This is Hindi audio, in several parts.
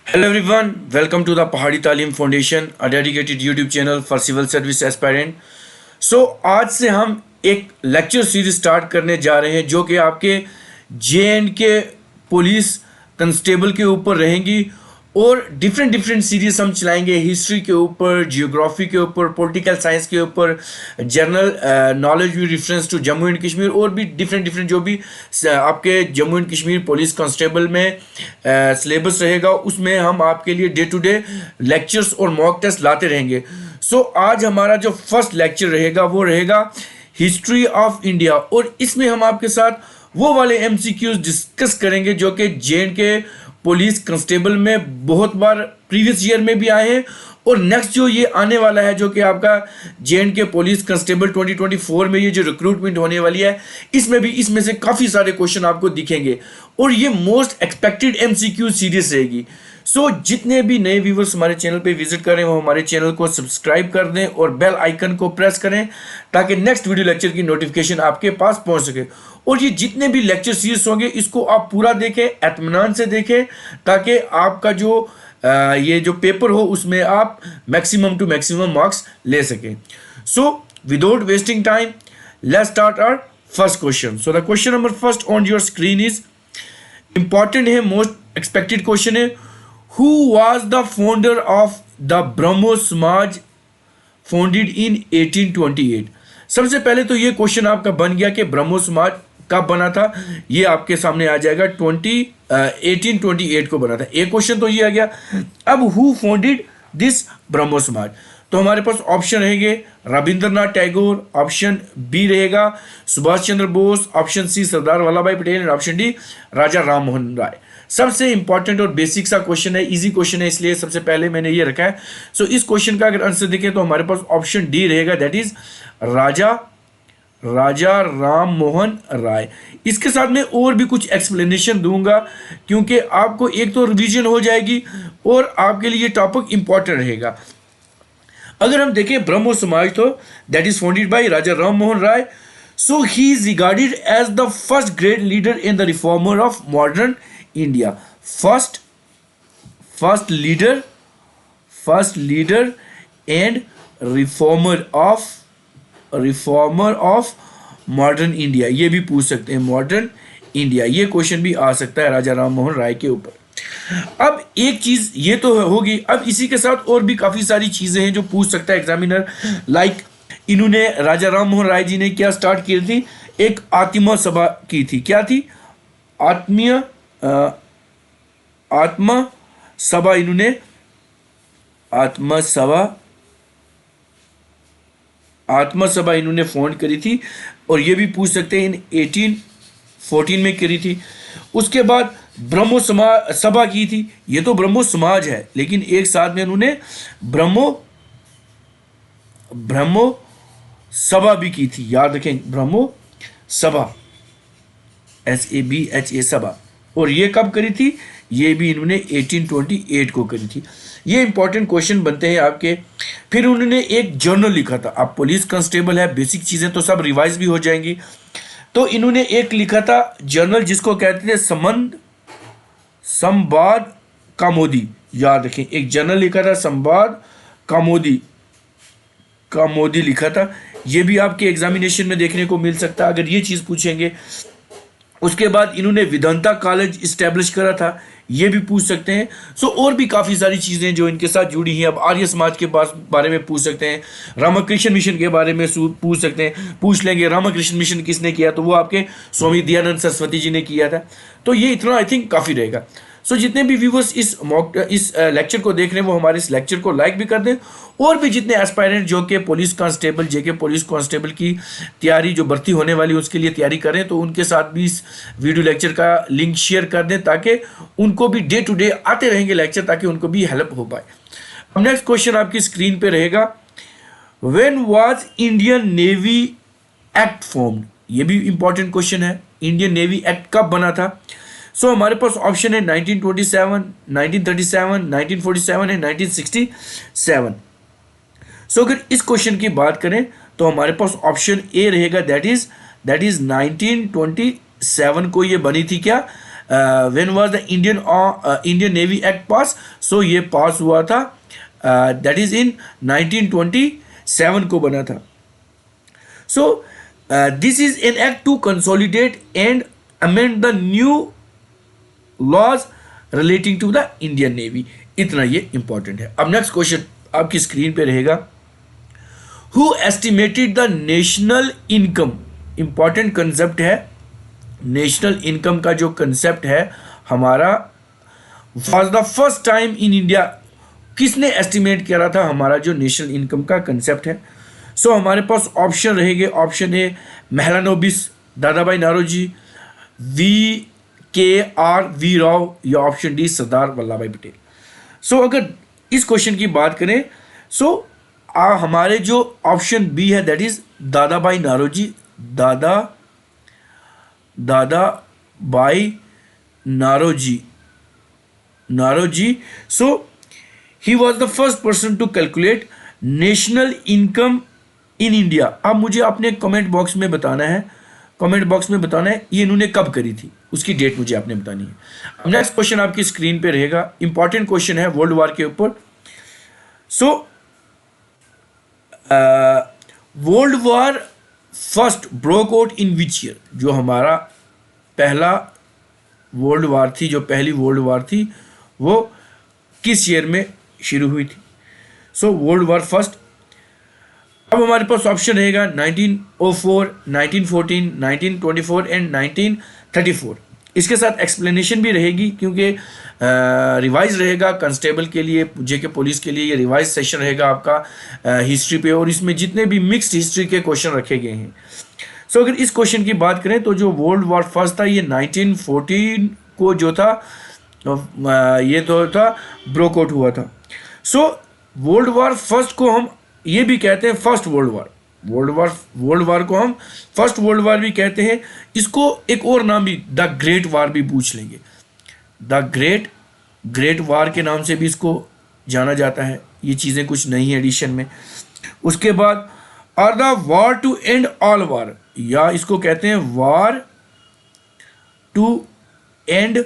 Hello everyone, welcome to the पहाड़ी तालीम foundation, a dedicated YouTube channel for civil service aspirant. So आज से हम एक लेक्चर सीरीज स्टार्ट करने जा रहे हैं जो कि आपके जे.एंड.के पुलिस कंस्टेबल के ऊपर रहेंगी और डिफरेंट सीरीज हम चलाएंगे हिस्ट्री के ऊपर, जियोग्राफी के ऊपर, पॉलिटिकल साइंस के ऊपर, general knowledge with reference to Jammu and Kashmir और भी डिफरेंट जो भी आपके Jammu and Kashmir police constable में सिलेबस रहेगा उसमें हम आपके लिए डे टू डे लेक्चर्स और मॉक टेस्ट लाते रहेंगे. सो आज हमारा जो फर्स्ट लेक्चर रहेगा वो रहेगा हिस्ट्री ऑफ इंडिया और इसमें हम आपके साथ वो वाले एमसीक्यूज डिस्कस करेंगे जो कि जे.एंड.के पुलिस कांस्टेबल में बहुत बार प्रीवियस ईयर में भी आए हैं और नेक्स्ट जो ये आने वाला है जो कि आपका जे.एंड.के पुलिस कांस्टेबल 2024 में ये जो रिक्रूटमेंट होने वाली है इसमें से काफ़ी सारे क्वेश्चन आपको दिखेंगे और ये मोस्ट एक्सपेक्टेड एमसीक्यू सीरीज रहेगी. सो जितने भी नए व्यूवर्स हमारे चैनल पे विजिट करें वो हमारे चैनल को सब्सक्राइब कर दें और बेल आइकन को प्रेस करें ताकि नेक्स्ट वीडियो लेक्चर की नोटिफिकेशन आपके पास पहुंच सके. और ये जितने भी लेक्चर सीरीज होंगे इसको आप पूरा देखें, एतमानान से देखें ताकि आपका जो ये जो पेपर हो उसमें आप मैक्सिमम टू मैक्सिमम मार्क्स ले सकें. So without wasting time let's start our first question. So the question number first on your screen is important है, मोस्ट एक्सपेक्टेड क्वेश्चन है. Who was the founder of the Brahmo Samaj founded in 1828? सबसे पहले तो ये क्वेश्चन आपका बन गया कि ब्रह्मो समाज कब बना था. ये आपके सामने आ जाएगा 1828 को बना था. एक क्वेश्चन तो ये आ गया. अब हु फाउंडेड दिस ब्रह्मो समाज, तो हमारे पास ऑप्शन रहेंगे रविंद्रनाथ टैगोर, ऑप्शन बी रहेगा सुभाष चंद्र बोस, ऑप्शन सी सरदार वल्लभ भाई पटेल एंड ऑप्शन डी राजा राम मोहन राय. सबसे इंपॉर्टेंट और बेसिक सा क्वेश्चन है, इजी क्वेश्चन है, इसलिए सबसे पहले मैंने ये रखा है. सो इस क्वेश्चन का अगर आंसर देखें तो हमारे पास ऑप्शन डी रहेगा, दैट इज राजा राम मोहन राय. इसके साथ में और भी कुछ एक्सप्लेनेशन दूंगा क्योंकि आपको एक तो रिवीजन हो जाएगी और आपके लिए टॉपिक इंपॉर्टेंट रहेगा. अगर हम देखें ब्रह्मो समाज तो that is founded by Raja Ram Mohan Roy. So he is regarded as the first great leader in the reformer of modern India. First leader and reformer of modern India. ये भी पूछ सकते हैं मॉडर्न इंडिया, ये क्वेश्चन भी आ सकता है राजा राम मोहन राय के ऊपर. अब एक चीज ये तो होगी, अब इसी के साथ और भी काफी सारी चीजें हैं जो पूछ सकता है एग्जामिनर. लाइक इन्होंने राजा राम मोहन राय जी ने क्या स्टार्ट की थी, एक आत्मा सभा की थी. क्या थी? आत्मा सभा. इन्होंने आत्मा सभा इन्होंने फाउंड करी थी और ये भी पूछ सकते हैं इन 1814 में करी थी. उसके बाद ब्रह्मो सभा की थी. ये तो ब्रह्मो समाज है लेकिन एक साथ में उन्होंने ब्रह्मो सभा भी की थी. याद रखें ब्रह्मो सभा, SABHA सभा. और ये कब करी थी? ये भी इन्होंने 1828 को करी थी. ये इंपॉर्टेंट क्वेश्चन बनते हैं आपके. फिर उन्होंने एक जर्नल लिखा था. आप पुलिस कांस्टेबल है, बेसिक चीज़ें तो सब रिवाइज भी हो जाएंगी. तो इन्होंने एक लिखा था जर्नल जिसको कहते थे संवाद कौमुदी. याद रखें एक जर्नल लिखा था संवाद कौमुदी लिखा था. ये भी आपके एग्जामिनेशन में देखने को मिल सकता है अगर ये चीज़ पूछेंगे. उसके बाद इन्होंने वेदांता कॉलेज इस्टेब्लिश करा था, ये भी पूछ सकते हैं. सो और भी काफ़ी सारी चीज़ें जो इनके साथ जुड़ी हैं. अब आर्य समाज के बारे में पूछ सकते हैं, रामकृष्ण मिशन के बारे में पूछ सकते हैं, पूछ लेंगे रामकृष्ण मिशन किसने किया, तो वो आपके स्वामी दयानंद सरस्वती जी ने किया था. तो ये इतना आई थिंक काफ़ी रहेगा. सो जितने भी व्यूवर्स इस लेक्चर को देख रहे हैं वो हमारे इस लेक्चर को लाइक भी कर दें. और भी जितने एस्पायरेंट जो कि पुलिस कांस्टेबल, जेके पुलिस कांस्टेबल की तैयारी जो भर्ती होने वाली है उसके लिए तैयारी करें तो उनके साथ भी इस वीडियो लेक्चर का लिंक शेयर कर दें ताकि उनको भी डे टू डे आते रहेंगे लेक्चर, ताकि उनको भी हेल्प हो पाए. अब नेक्स्ट क्वेश्चन आपकी स्क्रीन पे रहेगा, when was Indian navy act formed. ये भी इंपॉर्टेंट क्वेश्चन है, इंडियन नेवी एक्ट कब बना था. सो हमारे पास ऑप्शन है 1927, 1937, 1947 एंड 1967. सो अगर इस क्वेश्चन की बात करें तो हमारे पास ऑप्शन ए रहेगा, दैट इज 1927 को ये बनी थी. क्या when was the Indian navy act pass? So ये पास हुआ था, दैट इज इन 1927 को बना था. So this is an act to consolidate and amend the new laws relating to the Indian navy. इतना ये इंपॉर्टेंट है. अब नेक्स्ट क्वेश्चन आपकी स्क्रीन पे रहेगा. Who estimated the national income? Important concept है. नेशनल इनकम का जो कंसेप्ट है हमारा, was the first time in India. किसने एस्टिमेट किया था हमारा जो नेशनल इनकम का कंसेप्ट है? सो हमारे पास ऑप्शन रहेंगे. Option A Mahalanobis Dadabhai Naoroji, V.K.R. Rao, या ऑप्शन डी सरदार वल्लभ भाई पटेल. सो अगर इस क्वेश्चन की बात करें, सो हमारे जो ऑप्शन बी है that is Dadabhai Naoroji. Dadabhai Naoroji. So he was the first person to calculate national income in India. अब मुझे आपने कमेंट बॉक्स में बताना है, ये इन्होंने कब करी थी, उसकी डेट मुझे आपने बतानी है. अब नेक्स्ट क्वेश्चन आपकी स्क्रीन पे रहेगा. इंपॉर्टेंट क्वेश्चन है वर्ल्ड वार के ऊपर. So world war first broke out in which year? जो हमारा पहला वर्ल्ड वार थी, जो पहली वर्ल्ड वार थी, वो किस ईयर में शुरू हुई थी? So world war first. अब हमारे पास ऑप्शन रहेगा 1904, 1914, 1924 एंड 1934. इसके साथ एक्सप्लेनेशन भी रहेगी, क्योंकि रिवाइज रहेगा कांस्टेबल के लिए, जेके पुलिस के लिए. ये रिवाइज सेशन रहेगा आपका हिस्ट्री पे, और इसमें जितने भी मिक्स्ड हिस्ट्री के क्वेश्चन रखे गए हैं. सो अगर इस क्वेश्चन की बात करें तो जो वर्ल्ड वॉर फर्स्ट था ये 1914 को जो था ये तो था ब्रोक आउट हुआ था. सो वर्ल्ड वॉर फर्स्ट को हम ये भी कहते हैं first world war. World war को हम फर्स्ट वर्ल्ड वार भी कहते हैं. इसको एक और नाम भी द ग्रेट वार भी पूछ लेंगे. द ग्रेट वार के नाम से भी इसको जाना जाता है. ये चीज़ें कुछ नहीं है एडिशन में. उसके बाद are the war to end all war, या इसको कहते हैं war to end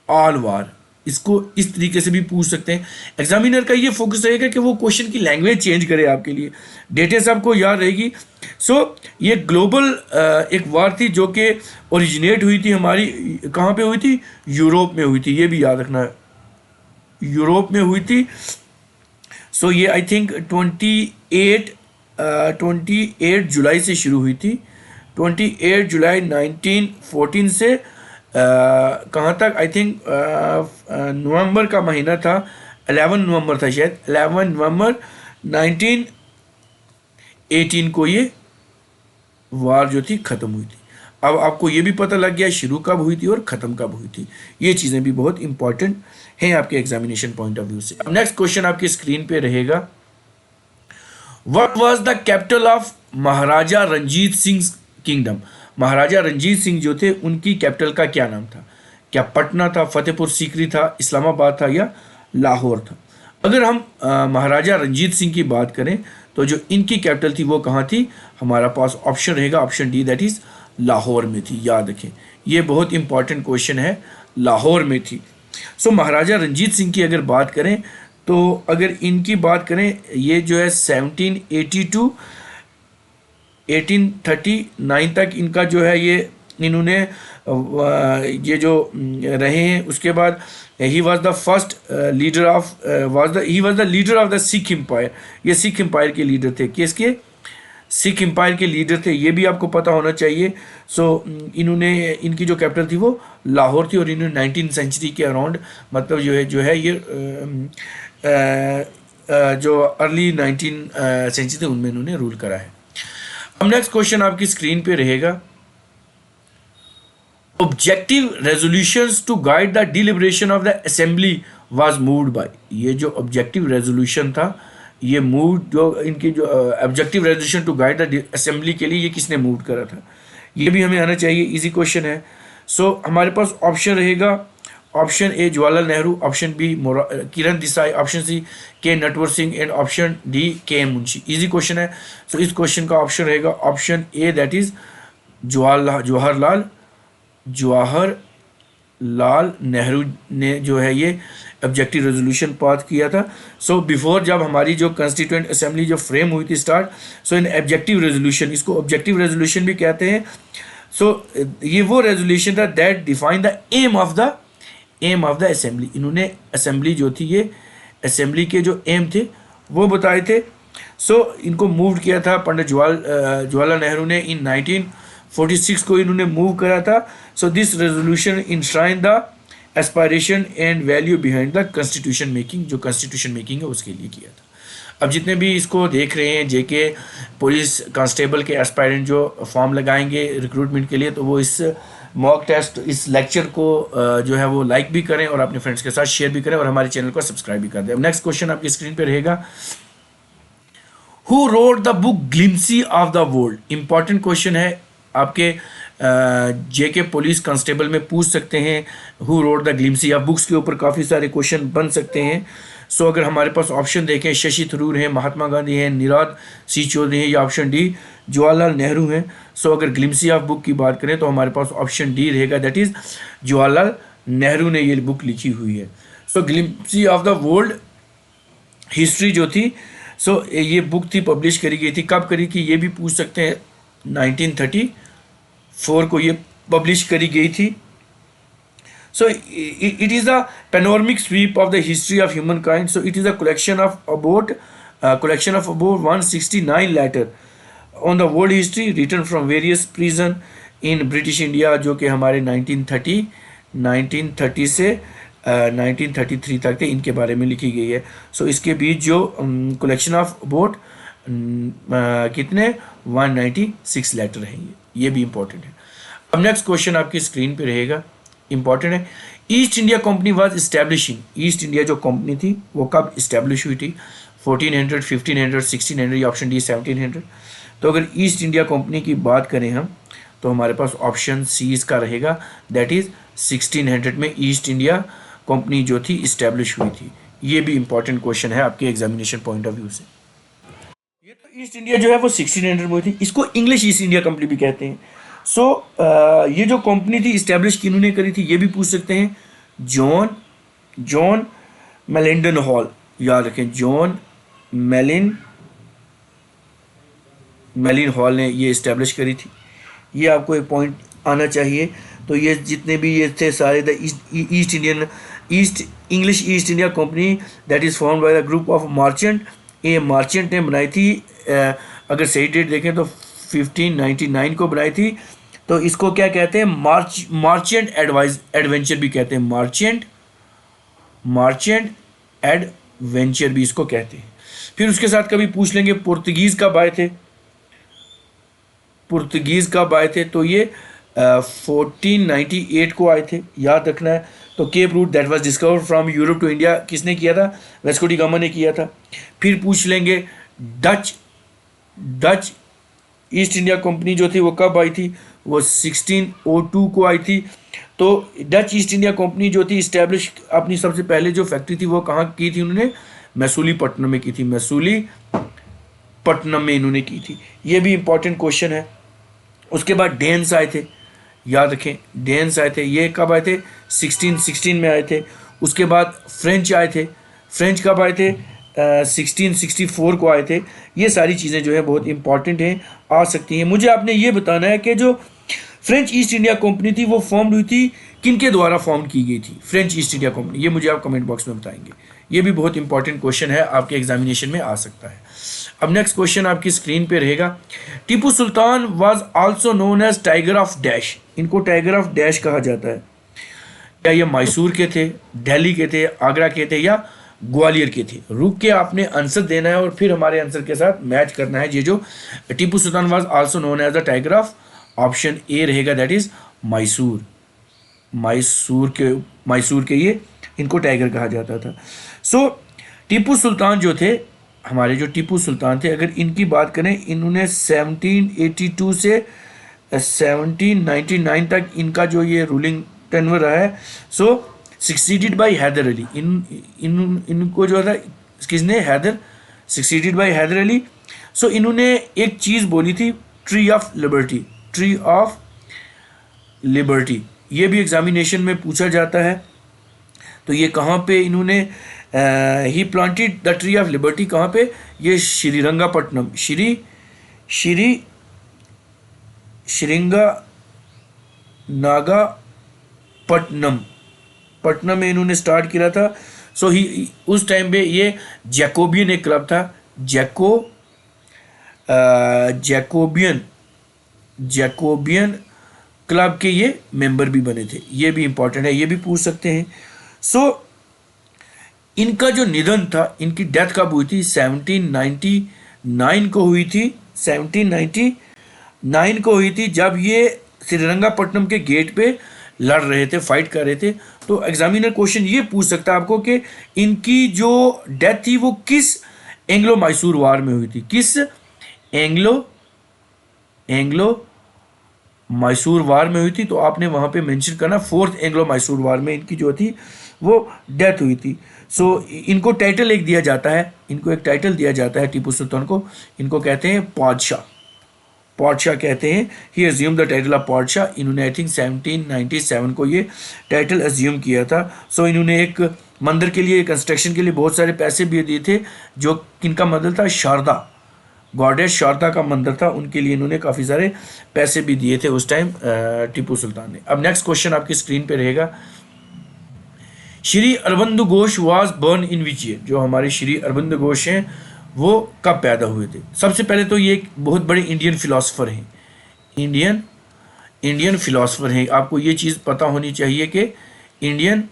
all war. इसको इस तरीके से भी पूछ सकते हैं. एग्जामिनर का ये फोकस रहेगा कि वो क्वेश्चन की लैंग्वेज चेंज करे आपके लिए. डेटें सबको याद रहेगी. सो ये ग्लोबल एक वार थी जो कि ओरिजिनेट हुई थी हमारी, कहाँ पे हुई थी? यूरोप में हुई थी. ये भी याद रखना है, यूरोप में हुई थी. सो ये आई थिंक 28 जुलाई से शुरू हुई थी. 28 जुलाई 1914 से कहाँ तक? आई थिंक नवंबर का महीना था, 11 नवंबर था शायद. 11 नवंबर 1918 को ये वार जो थी ख़त्म हुई थी. अब आपको ये भी पता लग गया शुरू कब हुई थी और ख़त्म कब हुई थी. ये चीज़ें भी बहुत इंपॉर्टेंट हैं आपके एग्जामिनेशन पॉइंट ऑफ व्यू से. अब नेक्स्ट क्वेश्चन आपकी स्क्रीन पे रहेगा. What was the capital of Maharaja Ranjit Singh kingdom? Maharaja Ranjit Singh जो थे उनकी कैपिटल का क्या नाम था? क्या पटना था, फतेहपुर सीकरी था, इस्लामाबाद था, या लाहौर था? अगर हम महाराजा रंजीत सिंह की बात करें तो जो इनकी कैपिटल थी वो कहाँ थी? हमारा पास ऑप्शन रहेगा option D, that is Lahore में थी. याद रखें, ये बहुत इंपॉर्टेंट क्वेश्चन है. लाहौर में थी. सो महाराजा रंजीत सिंह की अगर बात करें तो अगर इनकी बात करें, ये जो है 1782 1839 तक इनका जो है ये इन्होंने ये जो रहे हैं. उसके बाद he was the first leader of he was the leader of the Sikh empire. ये सिख एम्पायर के लीडर थे. किसके? सिख एम्पायर के लीडर थे. ये भी आपको पता होना चाहिए. सो इन्होंने इनकी जो कैपिटल थी वो लाहौर थी, और इन्होंने 19th सेंचुरी के अराउंड, मतलब जो है ये जो अर्ली 19th सेंचुरी थे उनमें इन्होंने रूल करा है. अब नेक्स्ट क्वेश्चन आपकी स्क्रीन पे रहेगा. Objective resolutions to guide the deliberation of the assembly was moved by. ये जो ऑब्जेक्टिव रेजोल्यूशन था, ये मूव जो इनकी जो objective resolution to guide the assembly के लिए ये किसने मूव करा था? ये भी हमें आना चाहिए. इजी क्वेश्चन है. सो हमारे पास ऑप्शन रहेगा option A Jawaharlal Nehru, option B Kiran Desai, option C K Natwar Singh, and option D K M Munshi. Easy question है. सो इस क्वेश्चन का ऑप्शन रहेगा option A, that is Jawaharlal Jawaharlal Nehru ने जो है ये ऑब्जेक्टिव रेजोल्यूशन पास किया था। सो बिफोर जब हमारी जो कॉन्स्टिट्यूएंट असेंबली जो फ्रेम हुई थी start, so in objective resolution, इसको ऑब्जेक्टिव रेजोल्यूशन भी कहते हैं। सो ये वो रेजोल्यूशन था that define the aim of the assembly. इन्होंने असेंबली जो थी, ये असेंबली के जो एम थे वो बताए थे। सो इनको मूव किया था पंडित जवाहरलाल नेहरू ने इन 1946 को इन्होंने मूव करा था। So this resolution इंश्राइन the aspiration and value behind the constitution making, जो कॉन्स्टिट्यूशन मेकिंग है उसके लिए किया था। अब जितने भी इसको देख रहे हैं जेके पुलिस कांस्टेबल के एस्पायरेंट जो फॉर्म लगाएंगे रिक्रूटमेंट के लिए, तो वो इस मॉक टेस्ट, इस लेक्चर को जो है वो लाइक भी करें और अपने फ्रेंड्स के साथ शेयर भी करें और हमारे चैनल को सब्सक्राइब भी कर दें। अब नेक्स्ट क्वेश्चन आपकी स्क्रीन पे रहेगा, who wrote the book glimpses of the world. Important question है, आपके जेके पुलिस कांस्टेबल में पूछ सकते हैं who wrote the glimpses of books के ऊपर काफ़ी सारे क्वेश्चन बन सकते हैं। सो अगर हमारे पास ऑप्शन देखें, शशि थरूर हैं, महात्मा गांधी हैं, निराद सी चौधरी हैं, या ऑप्शन डी जवाहरलाल नेहरू हैं। सो अगर ग्लिम्सी ऑफ बुक की बात करें तो हमारे पास ऑप्शन डी रहेगा, दैट इज़ जवाहरलाल नेहरू ने ये बुक लिखी हुई है। सो ग्लिम्सी ऑफ द वर्ल्ड हिस्ट्री जो थी, सो ये बुक थी, पब्लिश करी गई थी, कब करी थी ये भी पूछ सकते हैं, 1934 को ये पब्लिश करी गई थी। So it is a panoramic sweep of the history of humankind. So it is a collection of about 169 letter on the world history written from various prison in British India, जो कि हमारे 1930 से 1933 तक थे, इनके बारे में लिखी गई है। सो इसके बीच जो कलेक्शन ऑफ अबाउट कितने 196 लेटर हैं, ये भी इंपॉर्टेंट है। अब नेक्स्ट क्वेश्चन आपकी स्क्रीन पे रहेगा, इंपॉर्टेंट है। East India company was establishing, east India जो कंपनी थी वो कब इस्टेब्लिश हुई थी, 1400, 1500, 1600 या ऑप्शन डी 1700। तो अगर ईस्ट इंडिया कंपनी की बात करें हम, तो हमारे पास ऑप्शन सी इसका रहेगा, दैट इज 1600 में ईस्ट इंडिया कंपनी जो थी इस्टेब्लिश हुई थी। ये भी इंपॉर्टेंट क्वेश्चन है आपके एग्जामिनेशन पॉइंट ऑफ व्यू से। ये तो ईस्ट इंडिया जो है वो 1600 में हुई थी, इसको इंग्लिश ईस्ट इंडिया कंपनी भी कहते हैं। सो ये जो कंपनी थी इस्टेब्लिश किन्होंने करी थी, ये भी पूछ सकते हैं, जॉन मेलिंडन हॉल, याद रखें, जॉन मेलिन हॉल ने ये इस्टेब्लिश करी थी। ये आपको एक पॉइंट आना चाहिए। तो ये जितने भी ये थे सारे the English east India company that is formed by the group of merchant, ये मार्चेंट ने बनाई थी। अगर सही डेट देखें तो 1599 को बनाई थी। तो इसको क्या कहते हैं, मार्चेंट एडवेंचर भी कहते हैं, मार्चेंट एडवेंचर भी इसको कहते हैं। फिर उसके साथ कभी पूछ लेंगे पुर्तगीज़ कब आए थे, तो ये 1498 को आए थे, याद रखना है। तो cape route that was discovered from Europe to India किसने किया था, वास्को डी गामा ने किया था। फिर पूछ लेंगे डच ईस्ट इंडिया कंपनी जो थी वो कब आई थी, वो 1602 को आई थी। तो डच ईस्ट इंडिया कंपनी जो थी इस्टेब्लिश अपनी सबसे पहले जो फैक्ट्री थी वो कहाँ की थी, उन्होंने मैसूलीपट्टनम में की थी, मैसूलीपट्टनम में इन्होंने की थी। ये भी इंपॉर्टेंट क्वेश्चन है। उसके बाद डेन्स आए थे, याद रखें, डेन्स आए थे, ये कब आए थे, 1616 में आए थे। उसके बाद फ्रेंच आए थे, फ्रेंच कब आए थे, 1664 को आए थे। ये सारी चीज़ें जो है बहुत इंपॉर्टेंट हैं, आ सकती हैं। मुझे आपने ये बताना है कि जो फ्रेंच ईस्ट इंडिया कंपनी थी वो फॉर्म हुई थी, किनके द्वारा फॉर्म की गई थी फ्रेंच ईस्ट इंडिया कंपनी, ये मुझे आप कमेंट बॉक्स में बताएंगे। ये भी बहुत इंपॉर्टेंट क्वेश्चन है, आपके एग्जामिनेशन में आ सकता है। अब नेक्स्ट क्वेश्चन आपकी स्क्रीन पे रहेगा, Tipu Sultan was also known as tiger of dash, इनको टाइगर ऑफ डैश कहा जाता है। क्या ये मैसूर के थे, दिल्ली के थे, आगरा के थे या ग्वालियर के थे? रुक के आपने आंसर देना है और फिर हमारे आंसर के साथ मैच करना है। ये जो Tipu Sultan was also known as the tiger of, option A रहेगा, दैट इज मैसूर के ये इनको टाइगर कहा जाता था। सो टीपू सुल्तान जो थे, हमारे जो टीपू सुल्तान थे, अगर इनकी बात करें, इन्होंने 1782 से 1799 तक इनका जो ये रूलिंग टेन्योर रहा है। सो सक्सीडेड बाय हैदर अली, इनको जो था किसने, हैदर, सक्सीडेड बाय हैदर अली। सो इन्होंने एक चीज़ बोली थी, ट्री ऑफ लिबर्टी, ये भी एग्जामिनेशन में पूछा जाता है। तो ये कहाँ पे इन्होंने ही planted the tree of liberty, कहाँ पे, ये श्रीरंगापट्टनम, श्रीरंगा नागापट्टनम पटना में इन्होंने स्टार्ट किया था। सो ही उस टाइम पे ये जैकोबियन एक क्लब था, जैकोबियन क्लब के ये मेंबर भी बने थे। ये भी इंपॉर्टेंट है, ये भी पूछ सकते हैं। सो इनका जो निधन था, इनकी डेथ कब हुई थी, 1799 को हुई थी। 1799 को हुई थी, जब ये श्रीरंगापट्टनम के गेट पे लड़ रहे थे, फाइट कर रहे थे। तो एग्जामिनर क्वेश्चन ये पूछ सकता है आपको कि इनकी जो डेथ थी वो किस एंग्लो मैसूर वार में हुई थी, किस एंग्लो मैसूर वार में हुई थी। तो आपने वहाँ पे मेंशन करना, फोर्थ एंग्लो मैसूर वार में इनकी जो थी वो डेथ हुई थी। सो इनको टाइटल एक दिया जाता है, इनको एक टाइटल दिया जाता है टीपू सुल्तान को, इनको कहते हैं पातशाह कहते हैं। ही अज्यूम द टाइटल ऑफ पातशाह। इन्होंने आई थिंक 1797 को ये टाइटल अज्यूम किया था। सो इन्होंने एक मंदिर के लिए, कंस्ट्रक्शन के लिए बहुत सारे पैसे भी दिए थे, जो किनका मंदिर था, शारदा, गॉडेस शारदा का मंदिर था, उनके लिए इन्होंने काफ़ी सारे पैसे भी दिए थे उस टाइम टीपू सुल्तान ने। अब नेक्स्ट क्वेश्चन आपकी स्क्रीन पे रहेगा, Shri Aurobindo Ghosh was born in which year. जो हमारे श्री अरविंद घोष हैं वो कब पैदा हुए थे। सबसे पहले तो ये एक बहुत बड़े इंडियन फिलोसफर हैं, इंडियन फिलोसफर हैं। आपको ये चीज़ पता होनी चाहिए कि इंडियन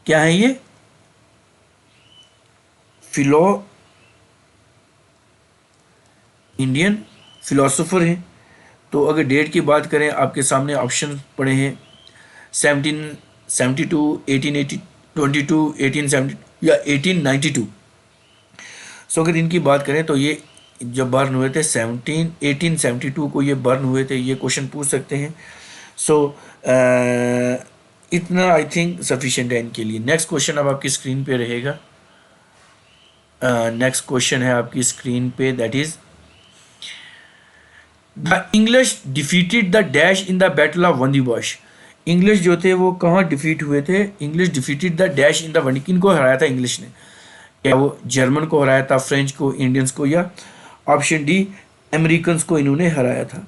क्या है, ये इंडियन फिलोसोफर हैं। तो अगर डेट की बात करें, आपके सामने ऑप्शन पड़े हैं 1772, 1822, 1870 या 1892। सो अगर इनकी बात करें तो ये जब बर्न हुए थे 1872 को ये बर्न हुए थे, ये क्वेश्चन पूछ सकते हैं। सो इतना आई थिंक सफिशिएंट है इनके लिए। नेक्स्ट क्वेश्चन अब आपकी स्क्रीन पे रहेगा। नेक्स्ट क्वेश्चन है आपकी स्क्रीन पे, that is the English defeated the dash in the battle of Wandiwash. English जो थे वो कहाँ डिफीट हुए थे, English defeated the dash in the वंडी, किनको हराया था इंग्लिश ने, क्या वो जर्मन को हराया था, फ्रेंच को, इंडियंस को, या ऑप्शन डी अमेरिकन को इन्होंने हराया था।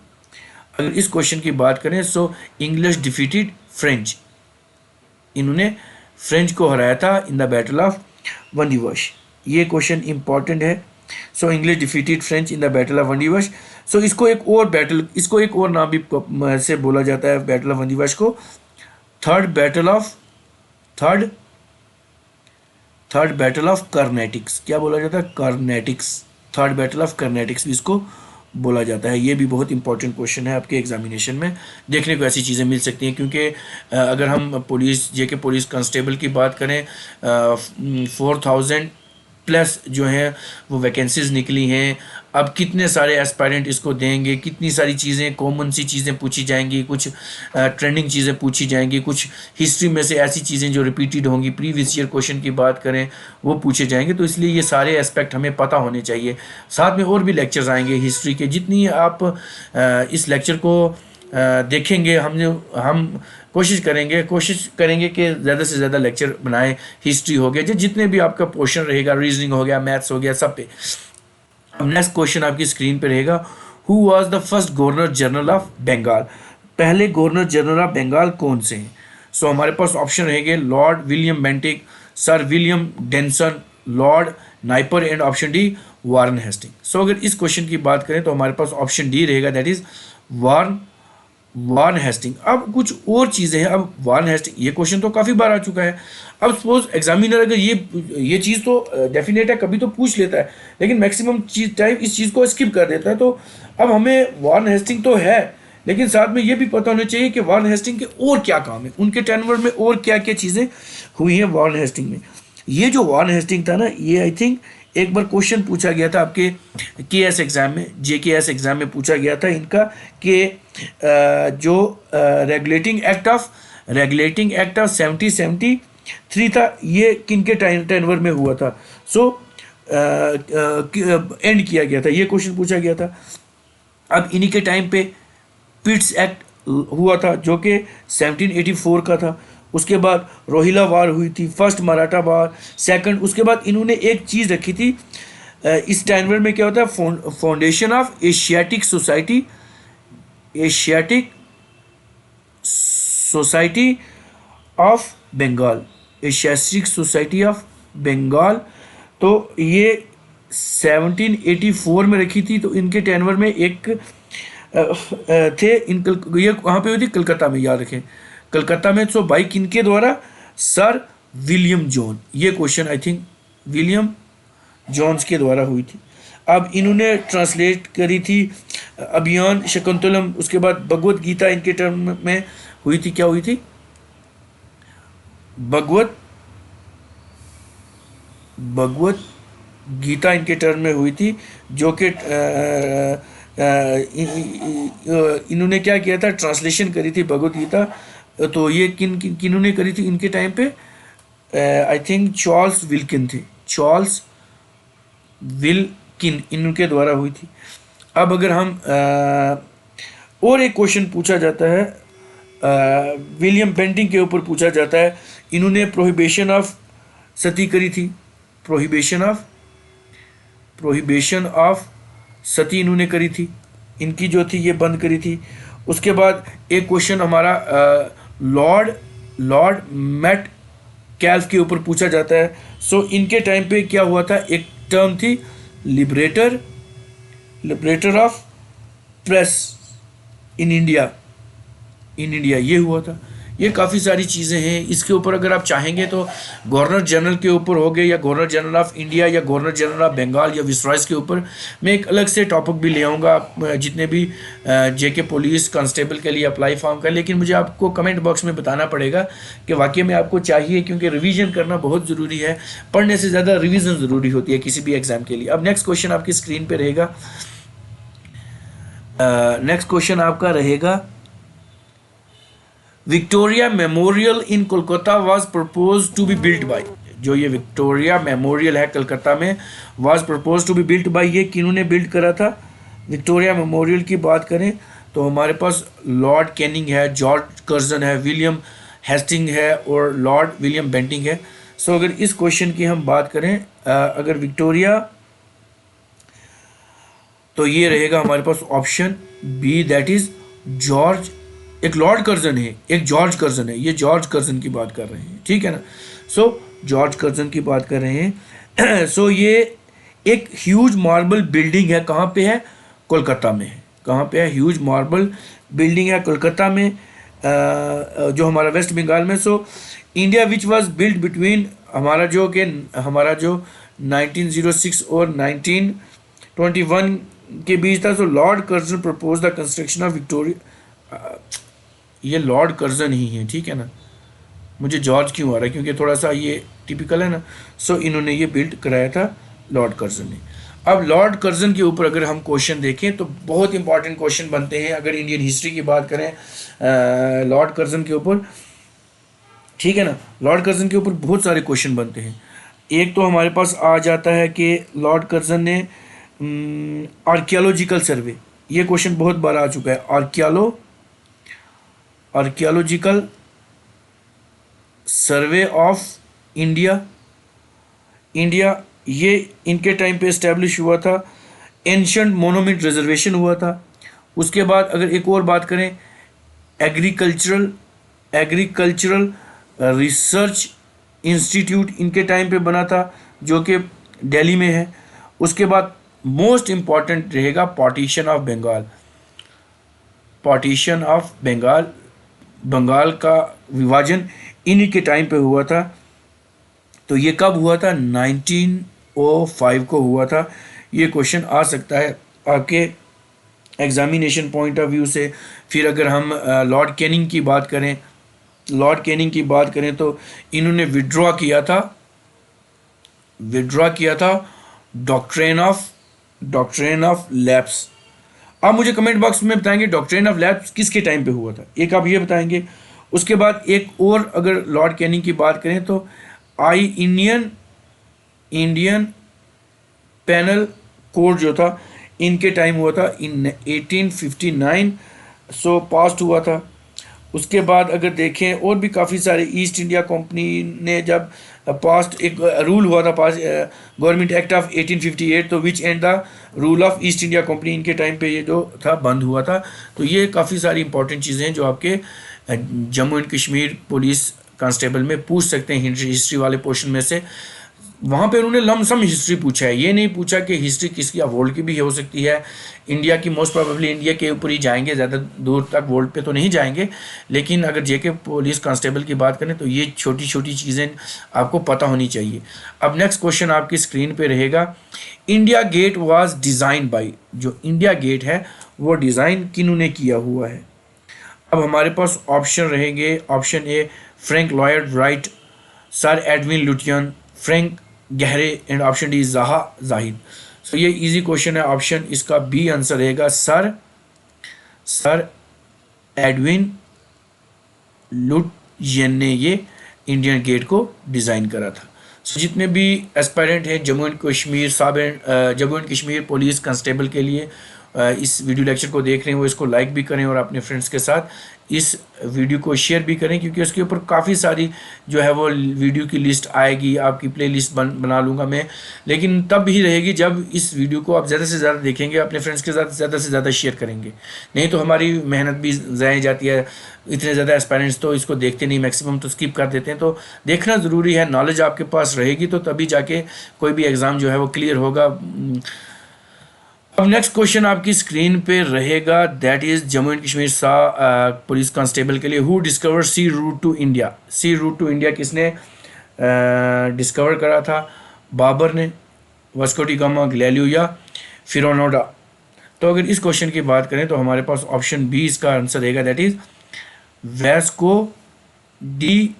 अगर इस क्वेश्चन की बात करें सो इंग्लिश डिफीटेड फ्रेंच, इन्होंने फ्रेंच को हराया था in the battle of Vandiwash. ये क्वेश्चन इंपॉर्टेंट है। So English defeated French in the battle of Vandiwash. So इसको एक और नाम भी से बोला जाता है बैटल ऑफ वंदीवाश को, थर्ड बैटल ऑफ कर्नेटिक्स। क्या बोला जाता है, कर्नेटिक्स, थर्ड बैटल ऑफ कर्नेटिक्स भी इसको बोला जाता है। ये भी बहुत इंपॉर्टेंट क्वेश्चन है, आपके एग्जामिनेशन में देखने को ऐसी चीज़ें मिल सकती हैं। क्योंकि अगर हम पुलिस, जेके पुलिस कांस्टेबल की बात करें, 4000 प्लस जो है वो वैकेंसीज निकली हैं। अब कितने सारे एस्पायरेंट इसको देंगे, कितनी सारी चीज़ें, कॉमन सी चीज़ें पूछी जाएंगी, कुछ ट्रेंडिंग चीज़ें पूछी जाएंगी, कुछ हिस्ट्री में से ऐसी चीज़ें जो रिपीटेड होंगी, प्रीवियस ईयर क्वेश्चन की बात करें वो पूछे जाएंगे। तो इसलिए ये सारे एस्पेक्ट हमें पता होने चाहिए। साथ में और भी लेक्चर्स आएंगे हिस्ट्री के, जितनी आप इस लेक्चर को देखेंगे, हम कोशिश करेंगे कि ज़्यादा से ज़्यादा लेक्चर बनाएं। हिस्ट्री हो गया, जितने भी आपका पोर्शन रहेगा, रीजनिंग हो गया, मैथ्स हो गया, सब पे। अब नेक्स्ट क्वेश्चन आपकी स्क्रीन पे रहेगा, who was the first governor general of Bengal. पहले गवर्नर जनरल ऑफ बंगाल कौन से हैं। सो हमारे पास ऑप्शन रहेंगे lord William Bentinck, sir William Denson, lord Napier and option D Warren Hastings. So अगर इस क्वेश्चन की बात करें तो हमारे पास ऑप्शन डी रहेगा, दैट इज वारन हेस्टिंग। अब कुछ और चीज़ें हैं। अब वारन हेस्टिंग ये क्वेश्चन तो काफ़ी बार आ चुका है। अब सपोज एग्जामिनर अगर ये चीज़ तो डेफिनेट है, कभी तो पूछ लेता है, लेकिन मैक्सिमम टाइम इस चीज़ को स्किप कर देता है। तो अब हमें वारन हेस्टिंग तो है, लेकिन साथ में ये भी पता होना चाहिए कि वारन हेस्टिंग के और क्या काम है, उनके टेनवर में और क्या क्या चीज़ें हुई हैं वारन हेस्टिंग में। ये जो वारन हेस्टिंग था ना, ये आई थिंक एक बार क्वेश्चन पूछा गया था आपके केएस एग्ज़ाम में, जेकेएस एग्ज़ाम में पूछा गया था इनका कि जो रेगुलेटिंग एक्ट ऑफ 1773 था, ये किनके टेनवर में हुआ था। सो एंड किया गया था, ये क्वेश्चन पूछा गया था। अब इन्हीं के टाइम पे पिट्स एक्ट हुआ था जो कि 1784 का था। उसके बाद रोहिला वार हुई थी, फर्स्ट मराठा वार, सेकंड। उसके बाद इन्होंने एक चीज़ रखी थी, इस टाइमर में क्या होता है, foundation of Asiatic Society, Asiatic Society of Bengal, Asiatic Society of Bengal. तो ये 1784 में रखी थी। तो इनके टेनवर में एक थे ये कहाँ पे हुई थी, कलकत्ता में, याद रखें कलकत्ता में। सो बाई किनके द्वारा, सर विलियम जॉन। ये question I think William Jones के द्वारा हुई थी। अब इन्होंने ट्रांसलेट करी थी अभियान शकुंतलम। उसके बाद भगवत गीता इनके टर्म में हुई थी। क्या हुई थी, भगवत गीता इनके टर्म में हुई थी, जो कि इन्होंने क्या किया था, ट्रांसलेशन करी थी भगवत गीता। तो ये किन्होंने करी थी इनके टाइम पे, आई थिंक चार्ल्स विल्किन थे, चार्ल्स विल्किन इनके द्वारा हुई थी। अब अगर हम और एक क्वेश्चन पूछा जाता है, विलियम बेंटिंग के ऊपर पूछा जाता है। इन्होंने प्रोहिबिशन ऑफ सती करी थी, प्रोहिबिशन ऑफ सती इन्होंने करी थी, इनकी जो थी ये बंद करी थी। उसके बाद एक क्वेश्चन हमारा लॉर्ड मैट कैल्फ के ऊपर पूछा जाता है। सो इनके टाइम पे क्या हुआ था, एक टर्म थी liberator of press in India, ये हुआ था। ये काफ़ी सारी चीज़ें हैं। इसके ऊपर अगर आप चाहेंगे तो गवर्नर जनरल के ऊपर हो गए, या गवर्नर जनरल ऑफ इंडिया, या गवर्नर जनरल ऑफ बंगाल, या विसरॉयज के ऊपर मैं एक अलग से टॉपिक भी ले आऊँगा। आप जितने भी जेके पुलिस कांस्टेबल के लिए अप्लाई फॉर्म कर, लेकिन मुझे आपको कमेंट बॉक्स में बताना पड़ेगा कि वाकई में आपको चाहिए, क्योंकि रिवीजन करना बहुत ज़रूरी है। पढ़ने से ज़्यादा रिवीजन ज़रूरी होती है किसी भी एग्ज़ाम के लिए। अब नेक्स्ट क्वेश्चन आपकी स्क्रीन पर रहेगा। नेक्स्ट क्वेश्चन आपका रहेगा, Victoria Memorial in Kolkata was propose to be built by. जो ये विक्टोरिया मेमोरियल है कलकत्ता में, was propose to be built by, ये किन्होंने बिल्ड करा था। विक्टोरिया मेमोरियल की बात करें तो हमारे पास लॉर्ड कैनिंग है, जॉर्ज कर्जन है, विलियम हेस्टिंग है, और लॉर्ड विलियम बेंटिंग है। सो अगर इस क्वेश्चन की हम बात करें, अगर विक्टोरिया, तो ये रहेगा हमारे पास option B, that is George. एक लॉर्ड कर्जन है, एक जॉर्ज कर्जन है, ये जॉर्ज कर्जन की बात कर रहे हैं, ठीक है ना। सो जॉर्ज कर्जन की बात कर रहे हैं। सो ये एक ह्यूज मार्बल बिल्डिंग है, कहाँ पे है, कोलकाता में है। कहाँ पे है, ह्यूज मार्बल बिल्डिंग है कोलकाता में, जो हमारा वेस्ट बंगाल में। So India which was built between, हमारा जो 1906 और 1921 के बीच था। So lord Curzon propose the construction of Victoria, ये लॉर्ड कर्जन ही है, ठीक है ना। मुझे जॉर्ज क्यों आ रहा है, क्योंकि थोड़ा सा ये टिपिकल है ना। सो इन्होंने ये बिल्ड कराया था लॉर्ड कर्जन ने। अब लॉर्ड कर्जन के ऊपर अगर हम क्वेश्चन देखें तो बहुत इंपॉर्टेंट क्वेश्चन बनते हैं अगर इंडियन हिस्ट्री की बात करें लॉर्ड कर्जन के ऊपर, ठीक है ना। लॉर्ड कर्जन के ऊपर बहुत सारे क्वेश्चन बनते हैं। एक तो हमारे पास आ जाता है कि लॉर्ड कर्जन ने आर्कियोलॉजिकल सर्वे, ये क्वेश्चन बहुत बार आ चुका है। आर्कियोलॉजिकल सर्वे ऑफ इंडिया, ये इनके टाइम पे इस्टेब्लिश हुआ था। एंशंट मोनूमेंट रिजर्वेशन हुआ था। उसके बाद अगर एक और बात करें, एग्रीकल्चरल रिसर्च इंस्टीट्यूट इनके टाइम पे बना था, जो कि दिल्ली में है। उसके बाद मोस्ट इम्पॉर्टेंट रहेगा पार्टीशन ऑफ बंगाल, बंगाल का विभाजन इन्हीं के टाइम पे हुआ था। तो ये कब हुआ था, 1905 को हुआ था। ये क्वेश्चन आ सकता है आपके एग्जामिनेशन पॉइंट ऑफ व्यू से। फिर अगर हम लॉर्ड कैनिंग की बात करें तो इन्होंने विड्रॉ किया था डॉक्ट्रिन ऑफ लैप्स। आप मुझे कमेंट बॉक्स में बताएंगे डॉक्ट्रिन ऑफ लैप्स किसके टाइम पे हुआ था, एक आप ये बताएंगे। उसके बाद एक और अगर लॉर्ड कैनिंग की बात करें तो इंडियन पैनल कोड जो था इनके टाइम हुआ था इन 1859 सो पास्ट हुआ था। उसके बाद अगर देखें और भी काफ़ी सारे, ईस्ट इंडिया कंपनी ने जब पास्ट एक रूल हुआ था, पास गवर्नमेंट एक्ट ऑफ 1858, तो which end the rule of East India company, इनके टाइम पे ये जो था बंद हुआ था। तो ये काफ़ी सारी इंपॉर्टेंट चीज़ें हैं जो आपके Jammu and Kashmir police constable में पूछ सकते हैं हिस्ट्री वाले पोर्शन में से। वहाँ पे उन्होंने लमसम हिस्ट्री पूछा है, ये नहीं पूछा कि हिस्ट्री किसकी वर्ल्ड की भी हो सकती है। इंडिया की मोस्ट प्रोबेबली इंडिया के ऊपर ही जाएंगे, ज़्यादा दूर तक वर्ल्ड पे तो नहीं जाएंगे। लेकिन अगर जेके पुलिस कांस्टेबल की बात करें तो ये छोटी छोटी चीज़ें आपको पता होनी चाहिए। अब नेक्स्ट क्वेश्चन आपकी स्क्रीन पे रहेगा, India Gate was designed by, जो इंडिया गेट है वो डिज़ाइन किन्होंने किया हुआ है। अब हमारे पास ऑप्शन रहेंगे, option A Frank Lloyd Wright, Sir Edwin Lutyens, Frank Gehry, and option D Zaha Hadid. So ये इजी क्वेश्चन है, ऑप्शन इसका बी आंसर रहेगा सर एडविन लुटियन ने ये इंडियन गेट को डिज़ाइन करा था। सो जितने भी एस्पायरेंट हैं Jammu and Kashmir Jammu and Kashmir police constable के लिए इस वीडियो लेक्चर को देख रहे हैं वो इसको लाइक भी करें और अपने फ्रेंड्स के साथ इस वीडियो को शेयर भी करें, क्योंकि उसके ऊपर काफ़ी सारी जो है वो वीडियो की लिस्ट आएगी, आपकी प्ले लिस्ट बना लूँगा मैं। लेकिन तब भी रहेगी जब इस वीडियो को आप ज़्यादा से ज़्यादा देखेंगे, अपने फ्रेंड्स के साथ ज़्यादा से ज़्यादा शेयर करेंगे, नहीं तो हमारी मेहनत भी ज़ाया जाती है। इतने ज़्यादा एस्पायरेंट्स तो इसको देखते नहीं, मैक्सिमम तो स्किप कर देते हैं। तो देखना ज़रूरी है, नॉलेज आपके पास रहेगी तो तभी जाके कोई भी एग्ज़ाम जो है वो क्लियर होगा। अब नेक्स्ट क्वेश्चन आपकी स्क्रीन पे रहेगा, that is Jammu and Kashmir police constable के लिए, who discover sea route to India. Sea route to India किसने डिस्कवर करा था? बाबर ने, वास्को डी गामा, गैलीलियो या फिरोनोडा। तो अगर इस क्वेश्चन की बात करें तो हमारे पास ऑप्शन बी इसका आंसर रहेगा, that is Vasco D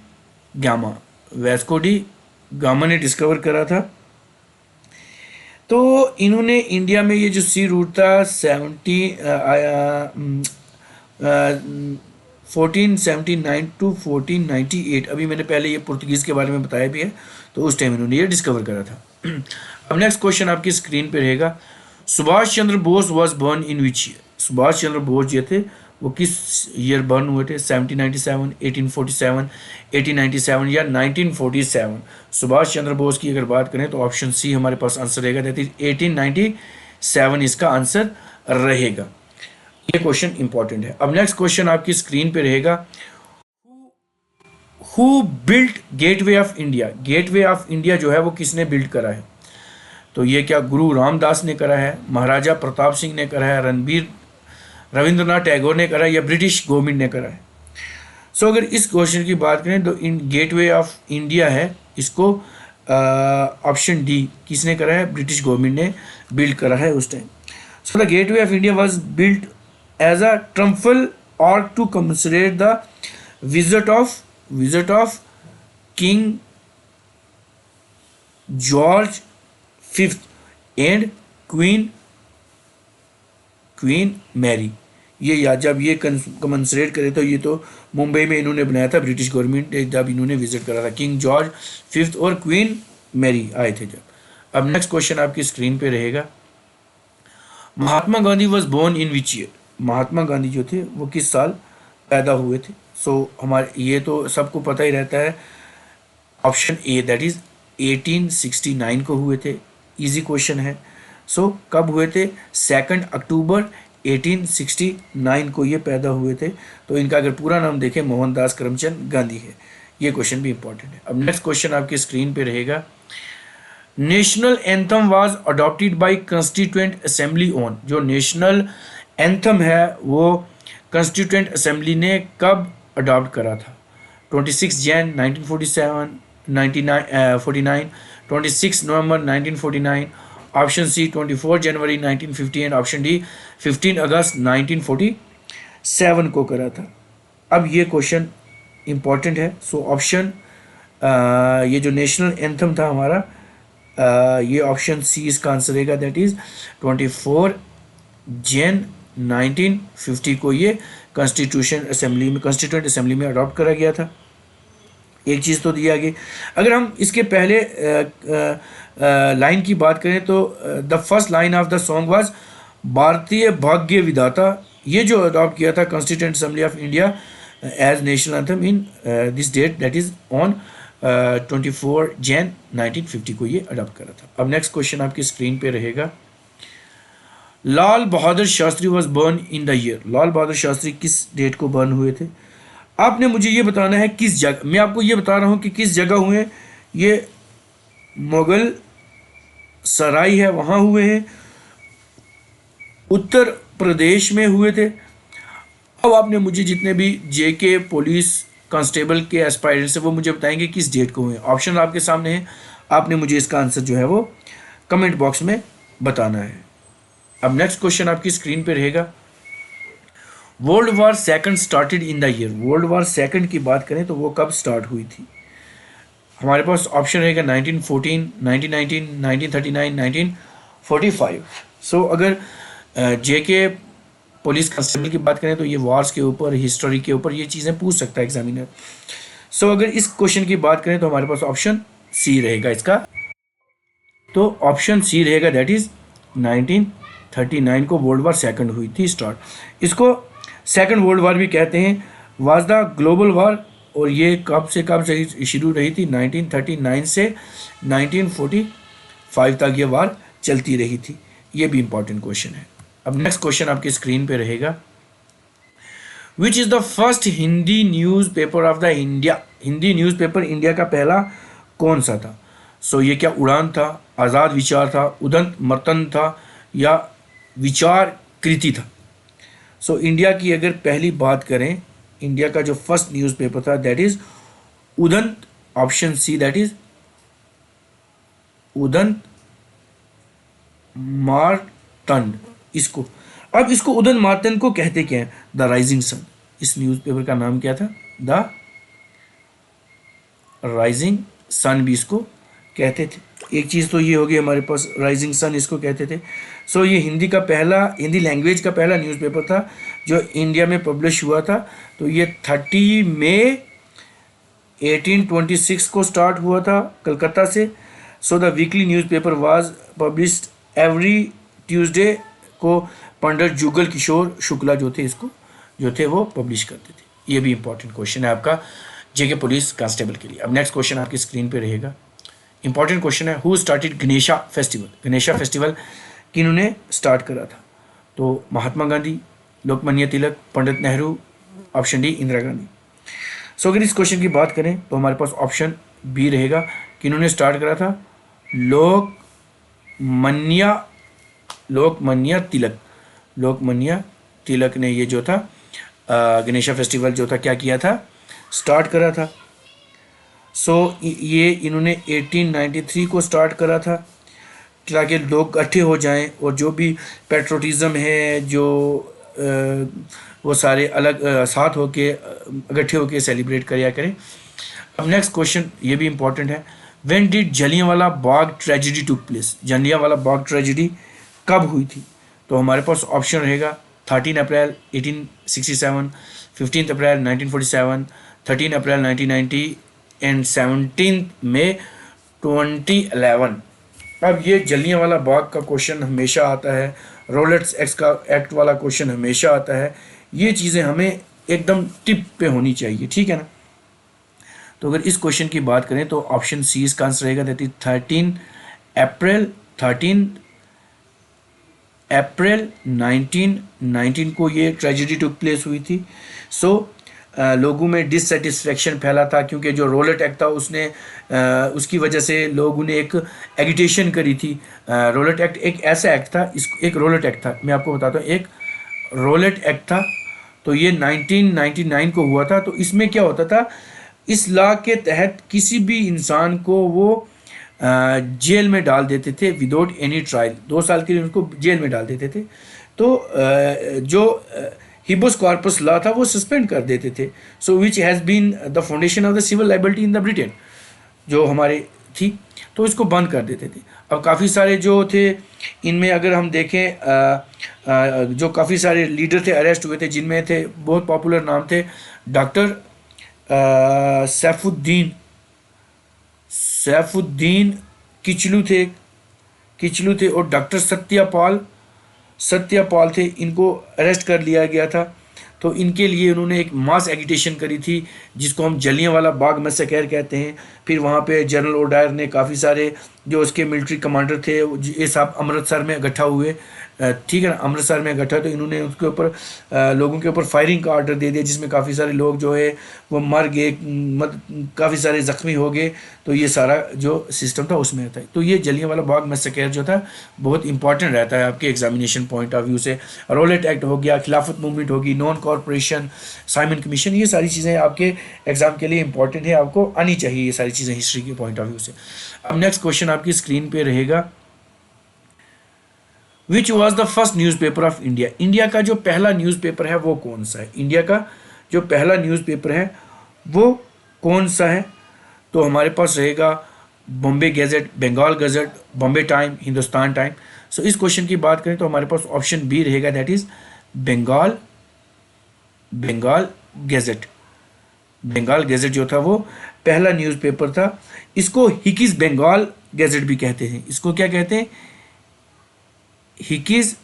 gamma. Vasco D gamma ने डिस्कवर करा था। तो इन्होंने इंडिया में ये जो सी रूट था 1479 टू 1498, अभी मैंने पहले ये पुर्तगीज़ के बारे में बताया भी है, तो उस टाइम इन्होंने ये डिस्कवर करा था। अब नेक्स्ट क्वेश्चन आपकी स्क्रीन पे रहेगा, Subhash Chandra Bose was born in which year. Subhash Chandra Bose जो थे वो किस ईयर बर्न हुए थे? 1797, 1847, 1897 या 1947। सुभाष चंद्र बोस की अगर बात करें तो ऑप्शन सी हमारे पास आंसर रहेगा, दैट इज 1897 इसका आंसर रहेगा। ये क्वेश्चन इंपॉर्टेंट है। अब नेक्स्ट क्वेश्चन आपकी स्क्रीन पे रहेगा, who built gateway of India. Gateway of India जो है वो किसने बिल्ड करा है? तो ये क्या गुरु रामदास ने करा है, महाराजा प्रताप सिंह ने करा है, रविंद्रनाथ टैगोर ने करा है, या ब्रिटिश गवर्नमेंट ने करा है? सो अगर इस क्वेश्चन की बात करें तो इन गेटवे ऑफ इंडिया है, इसको ऑप्शन डी किसने करा है? ब्रिटिश गवर्नमेंट ने बिल्ड करा है उस time. So the Gateway of India was built as a triumphal arch to commemorate the visit of King George fifth and Queen Mary. ये याद, जब ये कमेंसरेट करे तो ये तो मुंबई में इन्होंने बनाया था, ब्रिटिश गवर्नमेंट ने जब इन्होंने विजिट करा था, किंग जॉर्ज फिफ्थ और क्वीन मैरी आए थे जब। अब नेक्स्ट क्वेश्चन आपकी स्क्रीन पे रहेगा, Mahatma Gandhi was born in which year. Mahatma Gandhi जो थे वो किस साल पैदा हुए थे? सो हमारे ये तो सबको पता ही रहता है, ऑप्शन ए दैट इज 1869 को हुए थे। इजी क्वेश्चन है। सो कब हुए थे? 2 अक्टूबर 1869 को ये पैदा हुए थे। तो इनका अगर पूरा नाम देखें मोहनदास करमचंद गांधी है। ये क्वेश्चन भी इंपॉर्टेंट है। अब नेक्स्ट क्वेश्चन आपकी स्क्रीन पे रहेगा, national anthem was adopted by constituent assembly on. जो नेशनल एंथम है वो कॉन्स्टिट्यूएंट असेंबली ने कब अडॉप्ट करा था? 26 Jan 1947, 49, 26 November 1949, option C 24 January 1950 and option D 15 August 1947 को करा था। अब ये क्वेश्चन इंपॉर्टेंट है। सो ऑप्शन ये जो नेशनल एंथम था हमारा, ये ऑप्शन सी इसका आंसर रहेगा, दैट इज 24 जैन 1950 को ये कॉन्स्टिट्यूएंट असेंबली में अडॉप्ट करा गया था। एक चीज़ तो दी आगे। अगर हम इसके पहले लाइन की बात करें तो the first line of the song was Bharatiya Bhagya Vidhata ये जो अडॉप्ट किया था constituent assembly of India as national anthem in this date, that is on 24 Jan 1950 को ये अडॉप्ट करा था। अब नेक्स्ट क्वेश्चन आपकी स्क्रीन पे रहेगा, Lal Bahadur Shastri was born in the year. Lal Bahadur Shastri किस डेट को बर्न हुए थे? आपने मुझे ये बताना है किस जगह। मैं आपको ये बता रहा हूँ कि किस जगह हुए। ये मुगल सराय है वहाँ हुए हैं, उत्तर प्रदेश में हुए थे। अब आपने मुझे जितने भी जेके पुलिस कांस्टेबल के एस्पायरेंट्स हैं वो मुझे बताएंगे किस डेट को हुए। ऑप्शन आपके सामने है, आपने मुझे इसका आंसर जो है वो कमेंट बॉक्स में बताना है। अब नेक्स्ट क्वेश्चन आपकी स्क्रीन पे रहेगा, world war second started in the year. World war second की बात करें तो वो कब स्टार्ट हुई थी? हमारे पास ऑप्शन रहेगा 1914, 1919, 1939, 1945। सो अगर जेके पुलिस कांस्टेबल की बात करें तो ये वार्स के ऊपर, हिस्ट्री के ऊपर ये चीज़ें पूछ सकता है एग्जामिनर। सो अगर इस क्वेश्चन की बात करें तो हमारे पास ऑप्शन सी रहेगा इसका। तो ऑप्शन सी रहेगा, दैट इज 1939 को वर्ल्ड वार सेकंड हुई थी स्टार्ट। इसको सेकंड वर्ल्ड वार भी कहते हैं, वाज द ग्लोबल वार। और ये कब से कब से शुरू रही थी? 1939 से 1945 तक ये वार चलती रही थी। ये भी इंपॉर्टेंट क्वेश्चन है। अब नेक्स्ट क्वेश्चन आपकी स्क्रीन पे रहेगा, which is the first Hindi news paper of the India. Hindi news paper India का पहला कौन सा था? सो ये क्या उड़ान था, आज़ाद विचार था, उदंत मतन था या विचार कृति था? सो इंडिया की अगर पहली बात करें, इंडिया का जो फर्स्ट न्यूज़पेपर था that is Udant, option C, that is Udant Martand. इसको अब इसको उदंत मार्तंड को कहते क्या है? The rising sun. इस न्यूज़पेपर का नाम क्या था? द राइजिंग सन भी इसको कहते थे। एक चीज़ तो ये होगी हमारे पास, राइजिंग सन इसको कहते थे। सो ये हिंदी का पहला, हिंदी लैंग्वेज का पहला न्यूज़पेपर था जो इंडिया में पब्लिश हुआ था। तो ये 30 मई 1826 को स्टार्ट हुआ था कलकत्ता से। So the weekly newspaper was published every Tuesday को पंडित जुगल किशोर शुक्ला जो थे इसको जो थे वो पब्लिश करते थे। ये भी इंपॉर्टेंट क्वेश्चन है आपका जेके पुलिस कांस्टेबल के लिए। अब नेक्स्ट क्वेश्चन आपकी स्क्रीन पे रहेगा, इंपॉर्टेंट क्वेश्चन है, who started Ganesha festival. Ganesha festival किन्होंने स्टार्ट करा था? तो Mahatma Gandhi, Lokmanya Tilak, Pandit Nehru, option D Indira Gandhi. So अगर इस क्वेश्चन की बात करें तो हमारे पास ऑप्शन बी रहेगा, किन्होंने स्टार्ट करा था? लोकमान्य तिलक। लोकमान्य तिलक ने ये जो था गणेशा फेस्टिवल जो था क्या किया था? स्टार्ट करा था। सो ये इन्होंने 1893 को स्टार्ट करा था ताकि लोग इकट्ठे हो जाएं और जो भी पेट्रोटिज़म है जो वो सारे अलग साथ होके इकट्ठे होके सेलिब्रेट किया करें। अब नेक्स्ट क्वेश्चन ये भी इम्पोर्टेंट है, when did Jallianwala Bagh tragedy took place. Jallianwala Bagh tragedy कब हुई थी? तो हमारे पास ऑप्शन रहेगा 13 अप्रैल 1867, 15 अप्रैल 1947, 13 अप्रैल 1990 एंड 17 मई 2011। अब ये जलियांवाला बाग का क्वेश्चन हमेशा आता है, रोलेट्स एक्ट वाला क्वेश्चन हमेशा आता है। ये चीज़ें हमें एकदम टिप पे होनी चाहिए, ठीक है ना। तो अगर इस क्वेश्चन की बात करें तो ऑप्शन सी इसका आंसर रहेगा, दैट इज 13 अप्रैल 1919 को ये ट्रेजिडी टुक प्लेस हुई थी। सो लोगों में डिससेटिस्फेक्शन फैला था क्योंकि जो रोलेट एक्ट था उसने उसकी वजह से लोगों ने एक एगिटेशन करी थी। रोलेट एक्ट एक ऐसा एक्ट था, इसको एक रोलेट एक्ट था, मैं आपको बताता हूँ, एक रोलेट एक्ट था। तो ये 1999 को हुआ था। तो इसमें क्या होता था, इस लॉ के तहत किसी भी इंसान को वो जेल में डाल देते थे विदाउट एनी ट्रायल। 2 साल के लिए उनको जेल में डाल देते थे। तो जो हिबोस कॉर्पस लॉ था वो सस्पेंड कर देते थे। So which has been the foundation of the civil liability in the Britain जो हमारे थी, तो इसको बंद कर देते थे। अब काफ़ी सारे जो थे इनमें अगर हम देखें जो काफ़ी सारे लीडर थे अरेस्ट हुए थे, जिनमें थे बहुत पॉपुलर नाम थे डॉक्टर सैफुद्दीन किचलू थे और डॉक्टर सत्यापाल सत्यपाल थे, इनको अरेस्ट कर लिया गया था। तो इनके लिए उन्होंने एक मास एगिटेशन करी थी जिसको हम जलियांवाला बाग मैसेकर कहते हैं। फिर वहाँ पे जनरल ओडायर ने काफ़ी सारे जो उसके मिलिट्री कमांडर थे ये सब अमृतसर में इकट्ठा हुए, ठीक है ना, अमृतसर में इकट्ठा। तो इन्होंने उसके ऊपर लोगों के ऊपर फायरिंग का ऑर्डर दे दिया जिसमें काफ़ी सारे लोग जो है वो मर गए, काफ़ी सारे ज़ख्मी हो गए। तो ये सारा जो सिस्टम था उसमें था। तो ये जलियांवाला बाग मैसेकर जो था बहुत इंपॉर्टेंट रहता है आपके एग्जामिनेशन पॉइंट ऑफ व्यू से। रॉलेट एक्ट हो गया, खिलाफत मूवमेंट होगी, नॉन कॉरपोरेशन, साइमन कमीशन, ये सारी चीज़ें आपके एग्जाम के लिए इंपॉर्टेंट है, आपको आनी चाहिए ये सारी चीज़ें हिस्ट्री के पॉइंट ऑफ व्यू से। अब नेक्स्ट क्वेश्चन आपकी स्क्रीन पे रहेगा, which was the first newspaper of India. India का जो पहला न्यूज़पेपर है वो कौन सा है? इंडिया का जो पहला न्यूज़पेपर है वो कौन सा है? तो हमारे पास रहेगा Bombay gazette, Bengal gazette, Bombay time, Hindustan time. So इस क्वेश्चन की बात करें तो हमारे पास ऑप्शन बी रहेगा, that is Bengal gazette. Bengal gazette जो था वो पहला न्यूज़पेपर था। इसको हिकिस बंगाल गैजेट भी कहते हैं। इसको क्या कहते हैं? हिकिस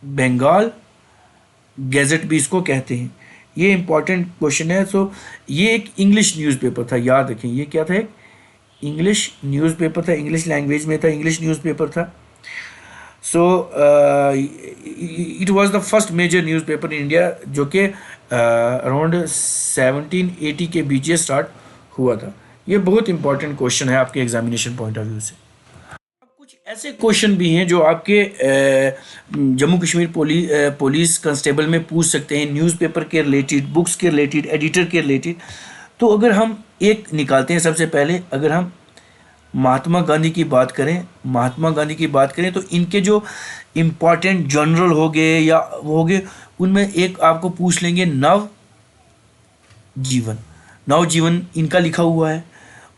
बंगाल गैजेट भी इसको कहते हैं। ये इंपॉर्टेंट क्वेश्चन है। सो ये एक इंग्लिश न्यूज़पेपर था, याद रखें। ये क्या था? एक इंग्लिश न्यूज़पेपर था, इंग्लिश लैंग्वेज में था, इंग्लिश न्यूज़पेपर था। So it was the first major newspaper in India जो कि अराउंड 1780 के बीच ये स्टार्ट हुआ था। ये बहुत इंपॉर्टेंट क्वेश्चन है आपके एग्जामिनेशन पॉइंट ऑफ व्यू से। कुछ ऐसे क्वेश्चन भी हैं जो आपके जम्मू कश्मीर पुलिस कांस्टेबल में पूछ सकते हैं, न्यूज़पेपर के रिलेटेड, बुक्स के रिलेटेड, एडिटर के रिलेटेड। तो अगर हम एक निकालते हैं, सबसे पहले अगर हम महात्मा गांधी की बात करें तो इनके जो इम्पोर्टेंट जनरल हो गए या वो हो गए, उनमें एक आपको पूछ लेंगे नवजीवन इनका लिखा हुआ है।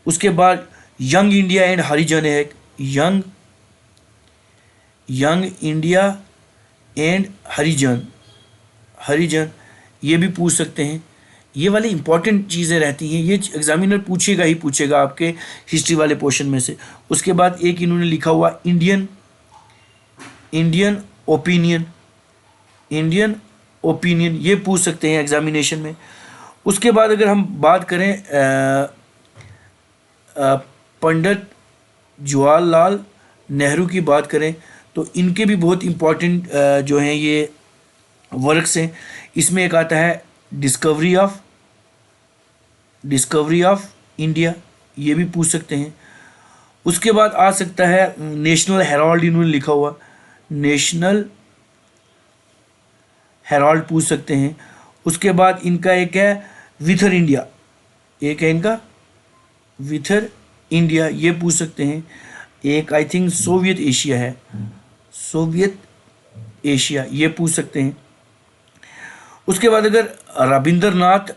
उसके बाद यंग इंडिया एंड हरिजन है, यंग इंडिया एंड हरिजन ये भी पूछ सकते हैं। ये वाली इंपॉर्टेंट चीज़ें रहती हैं, ये एग्जामिनर पूछेगा आपके हिस्ट्री वाले पोर्शन में से। उसके बाद एक इन्होंने लिखा हुआ इंडियन ओपिनियन ये पूछ सकते हैं एग्जामिनेशन में। उसके बाद अगर हम बात करें पंडित जवाहरलाल नेहरू की बात करें तो इनके भी बहुत इम्पोर्टेंट जो हैं ये वर्क्स हैं। इसमें एक आता है डिस्कवरी ऑफ इंडिया, ये भी पूछ सकते हैं। उसके बाद आ सकता है नेशनल हेराल्ड, इन्होंने लिखा हुआ नेशनल हेराल्ड पूछ सकते हैं। उसके बाद इनका एक है विथर इंडिया, ये पूछ सकते हैं। एक आई थिंक सोवियत एशिया ये पूछ सकते हैं। उसके बाद अगर रविंद्रनाथ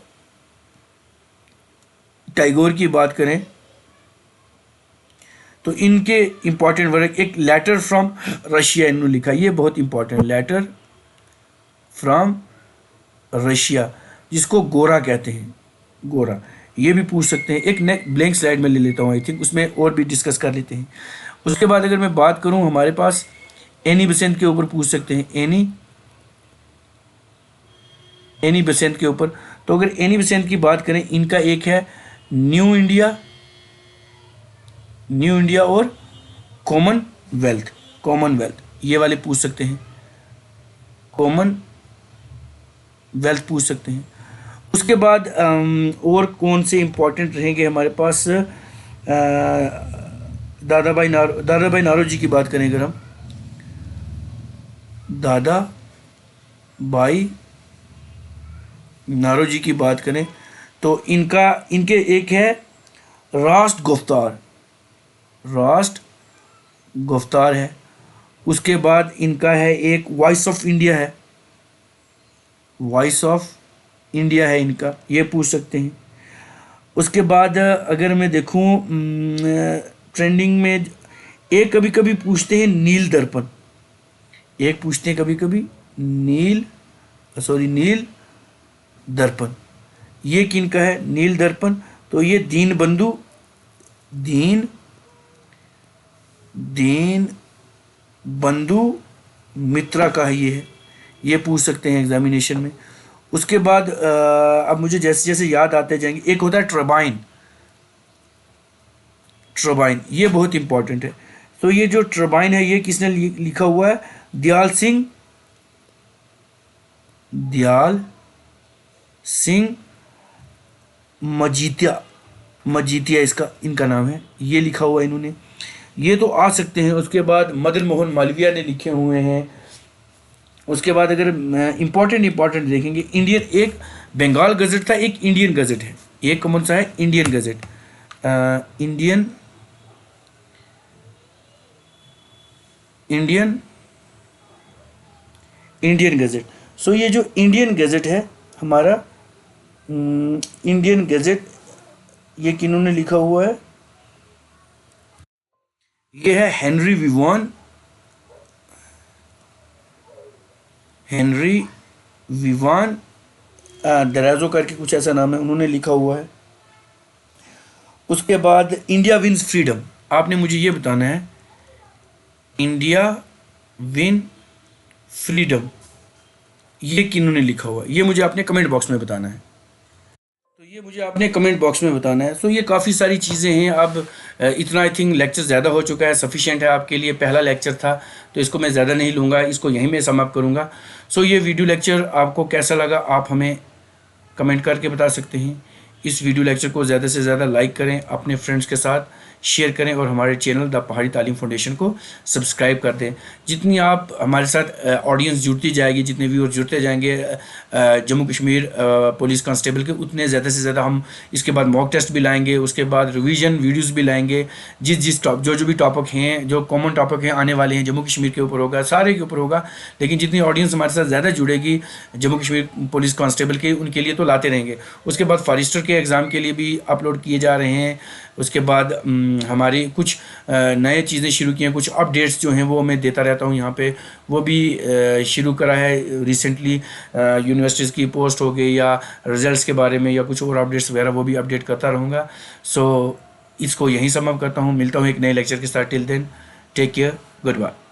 टैगोर की बात करें तो इनके इंपॉर्टेंट वर्क, एक लेटर फ्रॉम रशिया इन्होंने लिखा, ये बहुत इंपॉर्टेंट, लेटर फ्रॉम रशिया जिसको गोरा कहते हैं, गोरा, ये भी पूछ सकते हैं। एक नेक्स्ट ब्लैंक स्लाइड में ले लेता हूँ, आई थिंक उसमें और भी डिस्कस कर लेते हैं। उसके बाद अगर मैं बात करूँ हमारे पास एनी बेसेंट के ऊपर पूछ सकते हैं, एनी बेसेंट के ऊपर। तो अगर एनी बेसेंट की बात करें, इनका एक है न्यू इंडिया और कॉमनवेल्थ, ये वाले पूछ सकते हैं, कॉमनवेल्थ पूछ सकते हैं। उसके बाद और कौन से इंपॉर्टेंट रहेंगे हमारे पास, दादा भाई नारोजी की बात करें अगर हम, दादा भाई नारोजी की बात करें तो इनके एक है राष्ट्र गुफ्तार है। उसके बाद इनका है एक वॉइस ऑफ इंडिया है इनका, ये पूछ सकते हैं। उसके बाद अगर मैं देखूं ट्रेंडिंग में एक कभी कभी पूछते हैं नील दर्पण, नील दर्पण, ये किनका है नील दर्पण? तो ये दीन बंधु मित्रा का है ये पूछ सकते हैं एग्जामिनेशन में। उसके बाद अब मुझे जैसे जैसे याद आते जाएंगे, एक होता है ट्रबाइन। ट्रबाइन ये बहुत इंपॉर्टेंट है। तो ये जो ट्रबाइन है ये किसने लिखा हुआ है? दयाल सिंह मजीठिया इसका इनका नाम है, ये लिखा हुआ है इन्होंने। ये तो आ सकते हैं। उसके बाद मदन मोहन मालवीय ने लिखे हुए हैं। उसके बाद अगर इंपॉर्टेंट देखेंगे, इंडियन एक बंगाल गजट था, एक इंडियन गजट है। एक कौन सा है? Indian gazette. Indian gazette. सो ये जो इंडियन गजट है हमारा, इंडियन गजट, ये किन्होंने लिखा हुआ है? ये है हेनरी विवान दराजो करके कुछ ऐसा नाम है, उन्होंने लिखा हुआ है। उसके बाद इंडिया विंस फ्रीडम, आपने मुझे ये बताना है इंडिया विन फ्रीडम ये किन्होंने लिखा हुआ है, ये मुझे आपने कमेंट बॉक्स में बताना है। तो ये मुझे आपने कमेंट बॉक्स में बताना है। सो ये काफ़ी सारी चीज़ें हैं। अब इतना आई थिंक लेक्चर ज़्यादा हो चुका है, सफिशिएंट है आपके लिए। पहला लेक्चर था तो इसको मैं ज़्यादा नहीं लूँगा, इसको यहीं में समाप्त करूँगा। सो ये वीडियो लेक्चर आपको कैसा लगा आप हमें कमेंट करके बता सकते हैं। इस वीडियो लेक्चर को ज़्यादा से ज़्यादा लाइक करें, अपने फ्रेंड्स के साथ शेयर करें और हमारे चैनल द पहाड़ी तालीम फाउंडेशन को सब्सक्राइब कर दें। जितनी आप हमारे साथ ऑडियंस जुड़ती जाएगी, जितने व्यूअर जुड़ते जाएंगे जम्मू कश्मीर पुलिस कांस्टेबल के, उतने ज़्यादा से ज़्यादा हम इसके बाद मॉक टेस्ट भी लाएंगे, उसके बाद रिवीजन वीडियोस भी लाएंगे। जिस जो भी टॉपिक हैं, जो कॉमन टॉपिक हैं आने वाले हैं, जम्मू कश्मीर के ऊपर होगा, सारे के ऊपर होगा। लेकिन जितनी ऑडियंस हमारे साथ ज़्यादा जुड़ेगी जम्मू कश्मीर पुलिस कांस्टेबल के, उनके लिए तो लाते रहेंगे। उसके बाद फॉरेस्टर के एग्ज़ाम के लिए भी अपलोड किए जा रहे हैं। उसके बाद हमारी कुछ नए चीज़ें शुरू की हैं, कुछ अपडेट्स जो हैं वो मैं देता रहता हूँ यहाँ पे, वो भी शुरू करा है रिसेंटली। यूनिवर्सिटीज़ की पोस्ट हो गई या रिजल्ट्स के बारे में या कुछ और अपडेट्स वगैरह, वो भी अपडेट करता रहूँगा। सो इसको यहीं समाप्त करता हूँ, मिलता हूँ एक नए लेक्चर के साथ। Till then take care, good bye.